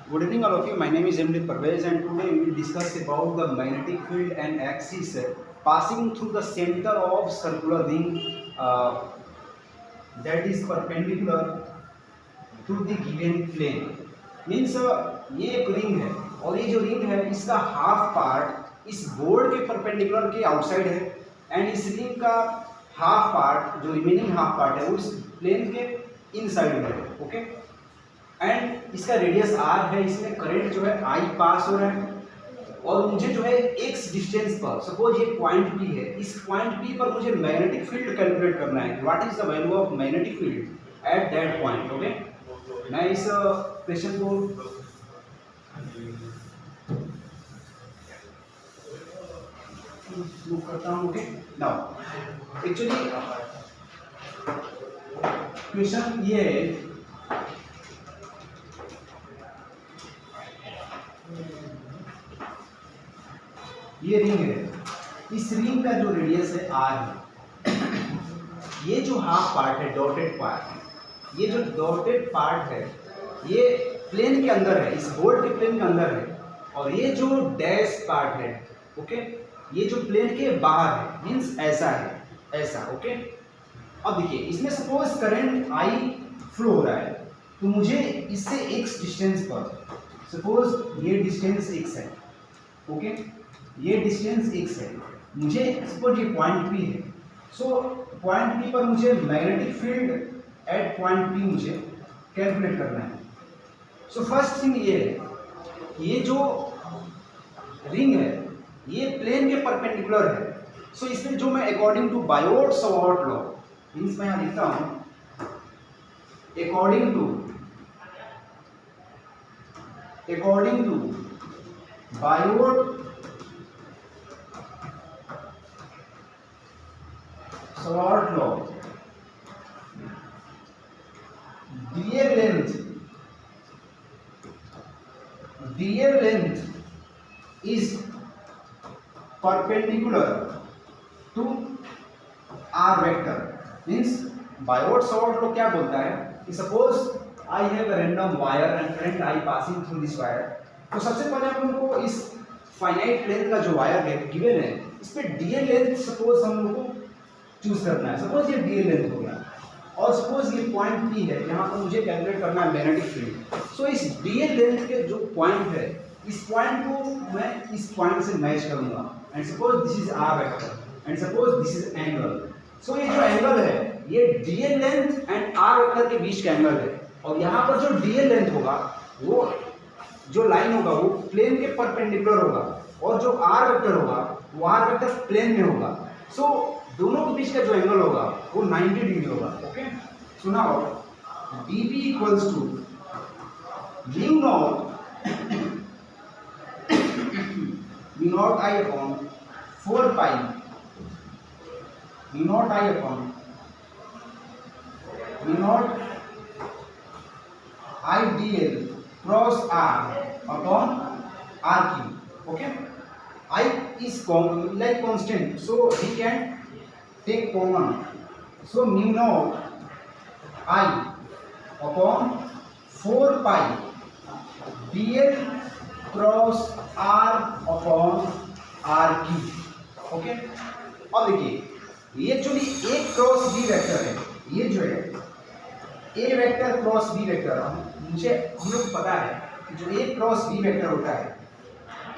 Good evening, all of you. My name is MD Parvez, and today we will discuss about the magnetic field and axis passing through the center of circular ring that is perpendicular to the given plane. Means ये एक ring है और ये जो ring है इसका half part इस board के परपेंडिकुलर के आउटसाइड है एंड इस रिंग का हाफ पार्ट जो रिमेनिंग हाफ पार्ट है वो इस प्लेन के इनसाइड में है. ओके, एंड इसका रेडियस r है. इसमें करंट जो है I पास हो रहा है और मुझे जो है x डिस्टेंस पर, सपोज ये पॉइंट P है, इस पॉइंट P पर मुझे मैग्नेटिक फील्ड कैलकुलेट करना है. What is the value of magnetic field at that point. Okay, मैं इस क्वेश्चन को मूव करता हूँ. ओके, नाउ एक्चुअली क्वेश्चन ये है, ये रिंग है, इस रिंग का जो रेडियस है r है. ये जो हाफ पार्ट है डॉटेड पार्ट, ये जो डॉटेड पार्ट है ये प्लेन के अंदर है, इस बोर्ड के प्लेन के अंदर है. और ये जो डैश पार्ट है, ओके, ये जो प्लेन के बाहर है, मीन्स ऐसा है, ऐसा. ओके, अब देखिए इसमें सपोज करंट I फ्लो हो रहा है तो मुझे इससे x डिस्टेंस पर, सपोज ये डिस्टेंस x है. ओके, ये डिस्टेंस x है, मुझे सपोज ये पॉइंट P है. सो पॉइंट P पर मुझे magnetic field at point P मुझे कैलकुलेट करना है. सो फर्स्ट थिंग ये है, ये जो रिंग है ये प्लेन के परपेंडिकुलर है. सो इसमें जो मैं according to Biot Savart law, means मैं यहाँ लिखता हूँ according to Biot Savart law, DL length is perpendicular to r vector. Means Biot Savart law क्या बोलता है कि suppose I have a random wire and current I passing through this wire. तो सबसे पहले हम लोग को इस फाइनाइट लेंथ का जो वायर है गिवन है, इस पे DL लेंथ सपोज हम लोग को चूज करना है. सपोज ये DL लेंथ हो गया और सपोज ये पॉइंट P है, यहाँ पर मुझे कैलकुलेट करना है मैग्नेटिक फील्ड. सो इस DL लेंथ के जो पॉइंट है, इस पॉइंट को मैं इस पॉइंट से मैच करूंगा and suppose this is r vector and suppose this is angle. So ये जो एंगल है ये DL length and r vector के बीच का एंगल है. और यहाँ पर जो DL लेंथ होगा वो जो लाइन होगा वो प्लेन के परपेंडिकुलर होगा और जो r वेक्टर होगा वो r वेक्टर प्लेन में होगा. सो दोनों के बीच का जो एंगल होगा वो 90 डिग्री होगा. Okay, so now dB equals to mu not I upon 4 pi mu not I upon mu not I dl cross r upon r cube. Okay, I is like constant, so we can take common. So mu naught I upon 4 pi dl cross r upon r cube. Okay, अब देखिए ये actually a cross b vector है, ये जो है a vector cross b vector, हम लोग पता है कि जो a क्रॉस b वेक्टर होता है,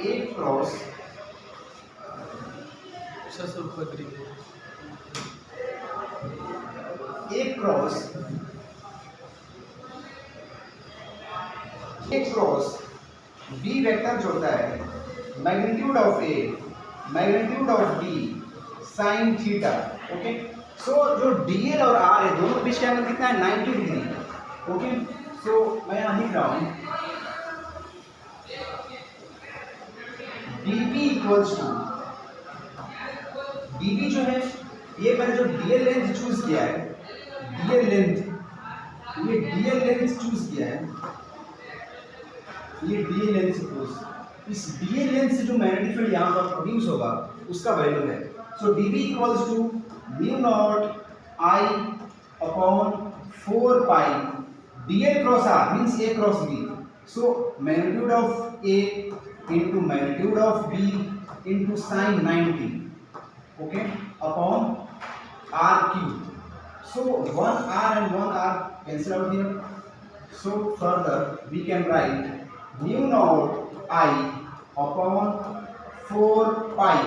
a क्रॉस b वेक्टर जो होता है magnitude of a magnitude of b sine theta. Okay, so जो dl और r है दोनों के बीच का एंगल कितना है 90 डिग्री. ओके, सो मैं यहाँ लिख रहा हूँ dB इक्वल्स टू, dB जो है ये मैंने जो DL लेंथ चूज किया है, DL लेंथ, ये DL लेंथ चूज किया है, ये DL लेंथ सपोज, इस DL लेंथ से जो मैग्नेटिक फील्ड यहाँ पर प्रोड्यूस होगा उसका वैल्यू है. So dB equals to mu not I upon 4 pi dl cross r means a cross b. So magnitude of a into magnitude of b into sine 90, okay, upon r cube. So 1r and 1r cancel out here. So further we can write mu naught I upon 4 pi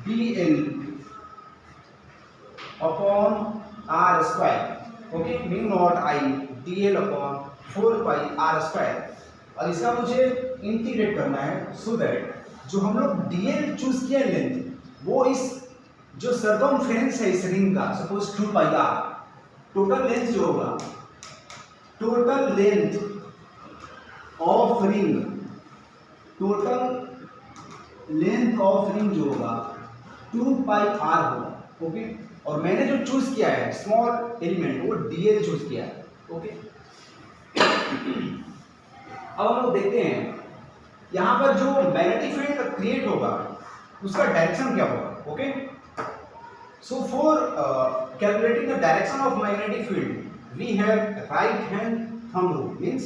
dl upon r square. Okay, mu naught I dl upon 4 pi r square. और इसका मुझे integrate करना है so that जो हम लोग dl choose किया length वो इस जो सर्कमफ्रेंस है इस रिंग का, suppose 2 pi r, total length जो होगा, total length of ring, total length of ring जो होगा 2 पाई आर होगा. ओके, और मैंने जो चूज किया है स्मॉल एलिमेंट वो डीएल चूज किया है. ओके, अब हम लोग देखते हैं यहां पर जो मैग्नेटिक फील्ड क्रिएट होगा उसका डायरेक्शन क्या होगा. Okay, so for calculating the direction of magnetic field we have right hand thumb rule. means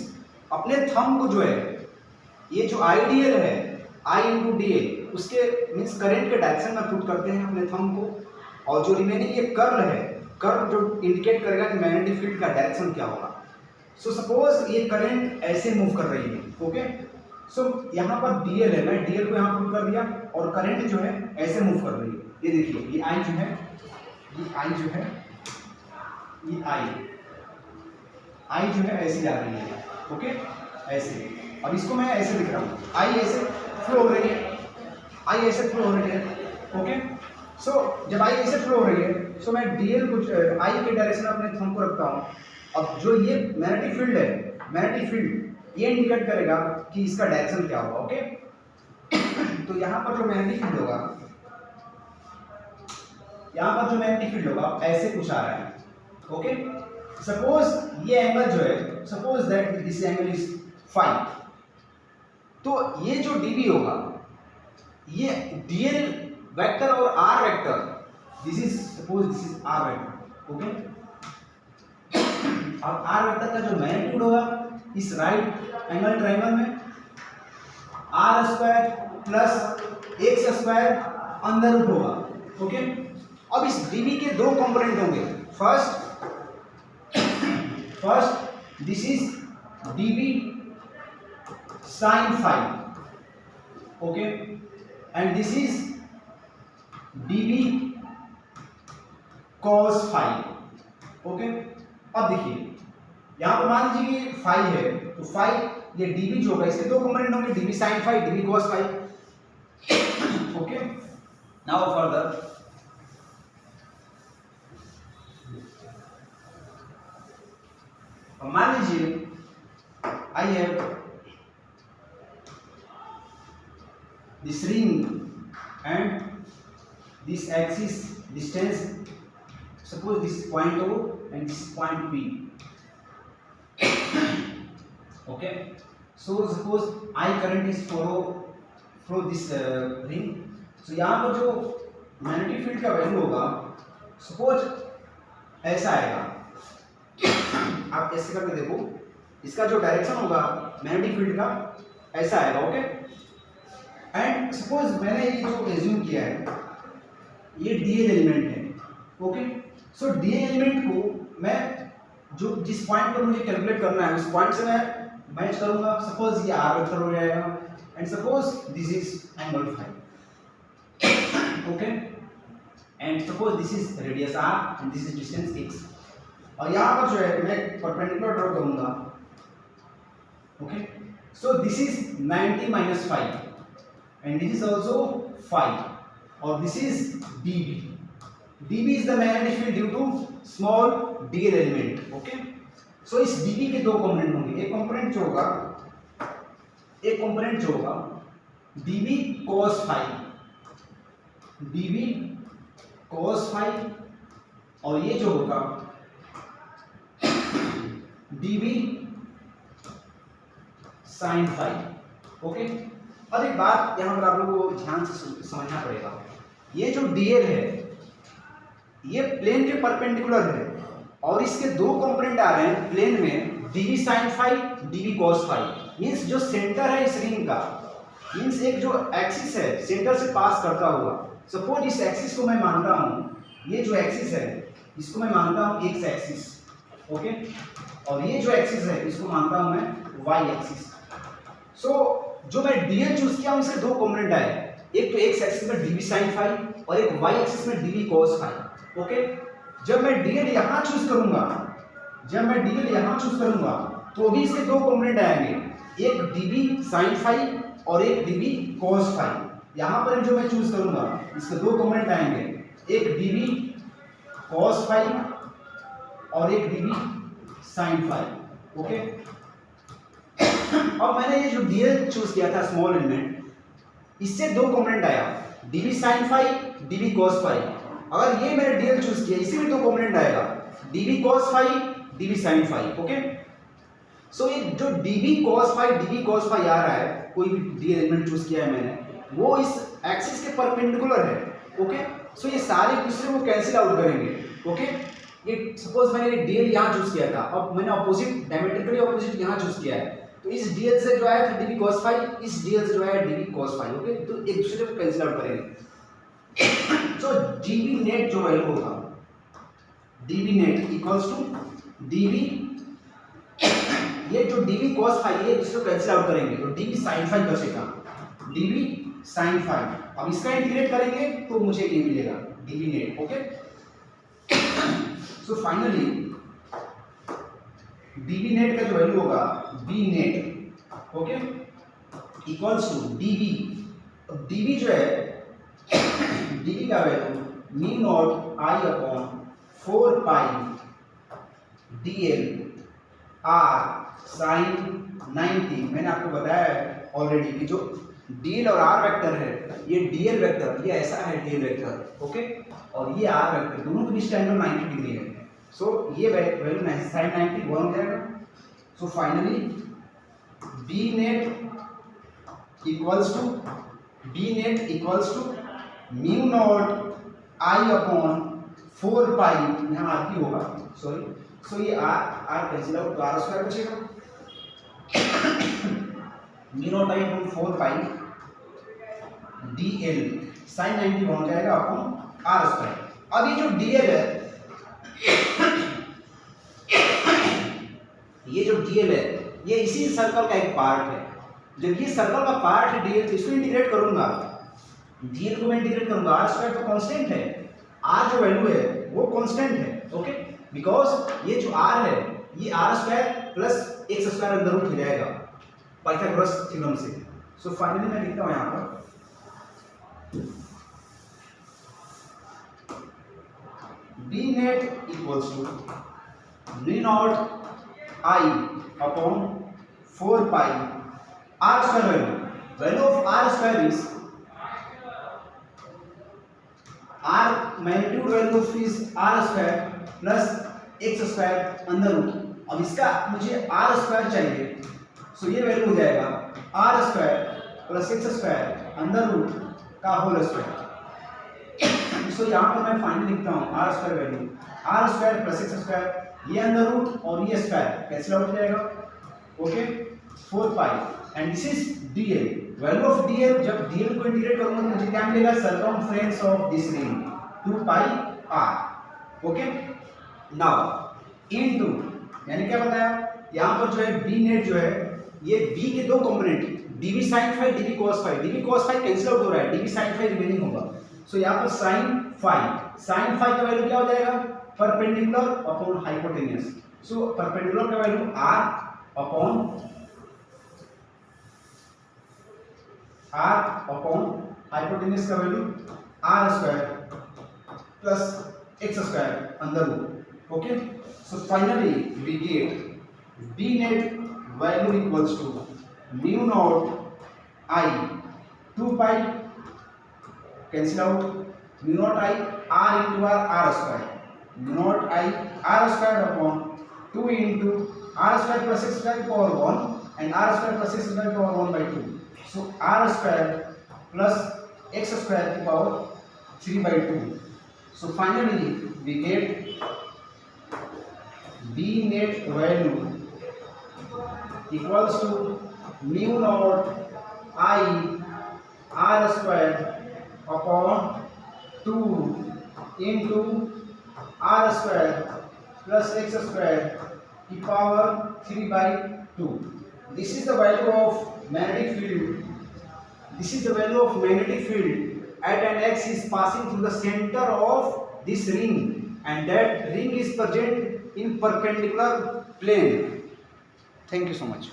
अपने थंब को जो है ये जो आइडियल है I इंटू डी ए उसके मीन्स करंट के डायरेक्शन में पुट करते हैं अपने थंब को, और जो रिमेनिंग ये कर्व है, कर्व जो इंडिकेट करेगा कि मैग्नेटिक फील्ड का डायरेक्शन क्या होगा. सो सपोज ये करंट ऐसे मूव कर रही है. ओके, सो यहाँ पर डीएल है, मैं डीएल को यहाँ पुट कर दिया और करंट जो है ऐसे मूव कर रही है. ये देखिए ये आई जो है, ये आई जो है, ये आई जो है ऐसे जा रही है. ओके, ऐसे. अब इसको मैं ऐसे लिख रहा हूँ, आई ऐसे फ्लो हो रही है, आई ऐसे फ्लो हो रही है. ओके, सो जब आई ऐसे फ्लो हो रही है सो मैं डीएल को आई के डायरेक्शन अपने थंब को रखता हूँ. अब जो ये मैग्नेटिक फील्ड है, मैग्नेटिक फील्ड ये इंडिकेट करेगा कि इसका डायरेक्शन क्या होगा. ओके, तो यहाँ पर जो मैग्नेटिक फील्ड होगा, यहाँ पर जो मैग्नेटिक फील्ड होगा ऐसे कुछ आ रहा है. ओके, सपोज ये एंगल जो है, suppose that this angle is 5, तो ये जो डीबी होगा ये डीएल वेक्टर और r vector, this is suppose this is r vector. Okay, अब आर वेक्टर का जो मैग्नीट्यूड होगा इस राइट एंगल ट्रायंगल में r square plus x square अंदर रूट होगा. ओके, अब इस डीबी के दो कंपोनेंट होंगे. First this is dB sine 5. Okay, and this is dB cos 5. Okay, अब देखिए यहां पर मान लीजिए कि 5 है, तो 5 ये डीबी जो होगा इसके दो कंपोनेंट होंगे, dB sine 5, dB cos 5. Okay, now further मान लीजिए I have this ring and this axis distance, suppose this point O and this point P. Okay, so suppose I current is flow this ring. So यहाँ पर जो magnetic field का value होगा suppose ऐसा आएगा. आप ऐसे करके देखो, इसका जो डायरेक्शन होगा मैग्नेटिक फील्ड का ऐसा आएगा. ओके, एंड सपोज मैंने ये जो एज्यूम किया है ये डीएल एलिमेंट है. ओके, सो डीएल एलिमेंट को मैं जो जिस पॉइंट पर मुझे कैलकुलेट करना है उस पॉइंट से मैं मैच करूंगा. सपोज ये आर वेक्टर हो जाएगा and suppose this is angle 5. Okay, and suppose this is radius r and this is distance x. और यहाँ पर जो है मैं परपेंडिकुलर ड्रॉ करूंगा. Okay, so this is 90 minus 5 and this is also 5 और this is dB. dB is the magnetic field due to small dl element. Okay, so इस dB के दो कंपोनेंट होंगे. एक कंपोनेंट जो होगा dB cos 5, dB cos 5, और ये जो होगा dB sin 5. ओके, अब एक बात यहाँ पर आप लोगों को ध्यान से समझना पड़ेगा. ये जो dl है ये प्लेन के परपेंडिकुलर है और इसके दो कंपोनेंट आ रहे हैं प्लेन में dv sin phi dv cos phi, means जो सेंटर है इस रिंग का, मीन्स एक जो एक्सिस है सेंटर से पास करता हुआ, सपोज इस एक्सिस को मैं मानता हूँ, ये जो एक्सिस है इसको मैं मानता हूँ एक्स एक्सिस, ओके, और ये जो एक्सिस है इसको मानता हूँ मैं वाई एक्सिस। सो जो मैं डीएल चूज किया हूँ इसके दो कंपोनेंट आए, एक तो एक्स एक्सिस में dv sin phi और एक वाई एक्सिस में dv cos phi, ओके। जब मैं डीएल यहाँ चूज करूंगा, जब मैं डीएल यहाँ चूज करूंगा तो भी इसके दो कंपोनेंट आएंगे, एक dv sin phi और एक dv cos phi। यहाँ पर जो मैं चूज करूंगा इसके दो कंपोनेंट आएंगे, एक dv cos phi और एक dv sin phi, ओके। अब मैंने ये जो डीएल चूज किया था स्मॉल एलिमेंट, इससे दो कंपोनेंट आया, dv sin phi dv cos phi। अगर ये मैंने डीएल चूज किया इसी में दो कंपोनेंट आएगा, dv cos phi dv sin phi, okay. So ये जो dv cos phi dv cos phi आ रहा है, कोई भी डीएल एलिमेंट चूज किया है मैंने, वो इस एक्सिस के परपेंडिकुलर है, ओके। सो ये सारे दूसरे को कैंसिल आउट करेंगे, ओके। ये सपोज मैंने डीएल यहाँ चूज किया था, अब मैंने ऑपोजिट डायमेट्रिकली ऑपोजिट यहाँ चूज किया है, तो इस डीएल से जो आया था dv cos phi, इस डीएल से जो आया dv cos phi, ओके। तो एक दूसरे को कैंसिल आउट करेंगे। तो dv नेट जो वैल्यू होगा, dv net equals to dv, ये जो dv cos phi ये दूसरे को कैंसिल आउट करेंगे तो dv sin phi बचेगा, dv sin phi। अब इसका इंटीग्रेट करेंगे तो मुझे ये मिलेगा dv net, okay. So finally dv net का जो वैल्यू होगा b net, okay, equals to dv, अब dv जो है dv का value mu not I upon 4 pi dl r sin 90। मैंने आपको बताया है ऑलरेडी कि जो dl और r वेक्टर है, ये dl वेक्टर ये ऐसा है dl वेक्टर, ओके, और ये r वेक्टर दोनों के बीच एंगल 90 डिग्री है। सो ये वैल्यू sin 90 1 हो जाएगा। So finally b net equals to mu not I upon 4 pi, यहाँ r की होगा, सॉरी। सो ये r कैंसिल आउट तो r स्क्वायर बचेगा, mu not I upon 4 pi dl sin 90 हो जाएगा अपॉन r स्क्वायर। अब ये जो dl है, ये जो dl है ये इसी सर्कल का एक पार्ट है। जब ये सर्कल का पार्ट है dl, तो इसको इंटीग्रेट करूंगा, dl को मैं इंटीग्रेट करूंगा, r स्क्वायर तो कांस्टेंट है, r जो वैल्यू है वो कांस्टेंट है, ओके, बिकॉज ये जो r है ये r square plus x square अंदर रूट हो जाएगा पाइथागोरस थ्योरम से। सो फाइनली मैं लिखता हूं यहां पर b net equals to mu not I upon 4 pi r square, value of r square is r magnitude value of is r square plus x square under root. अब इसका मुझे r square चाहिए, सो ये वैल्यू हो जाएगा r square plus x square under root का whole square. So यहाँ पर मैं फाइनली लिखता हूँ r square value r square plus x square, ये अंडर रूट और ये स्क्वायर कैंसिल आउट हो जाएगा, okay, 4 pi and this is dl, value of dl। जब dl को इंटीग्रेट करूंगा तो मुझे क्या मिलेगा, circumference of this ring 2 pi r, okay. Now into, मैंने क्या बताया यहाँ पर जो है b नेट जो है ये b के दो component dv sin phi dv cos phi cancel out हो रहा है, dv sin phi रिमेनिंग होगा। सो यहाँ पर sin phi का वैल्यू क्या हो जाएगा, perpendicular upon hypotenuse. So perpendicular का वैल्यू r अपॉन हाइपोटेन्यूस का value r square plus x square अंदर root, okay. So finally we get b net value equals to mu not I 2 pi cancel out, mu not I r into r square, mu not I r square upon 2 into r square plus x square power 1 and r square plus x square power 1 by 2। So r square plus x square की power 3 by 2। So finally we get b net value equals to mu naught I r square upon 2 into r square plus x square की power 3 by 2. This is the value of magnetic field. This is the value of magnetic field at an x is passing through the center of this ring, and that ring is present in perpendicular plane. Thank you so much.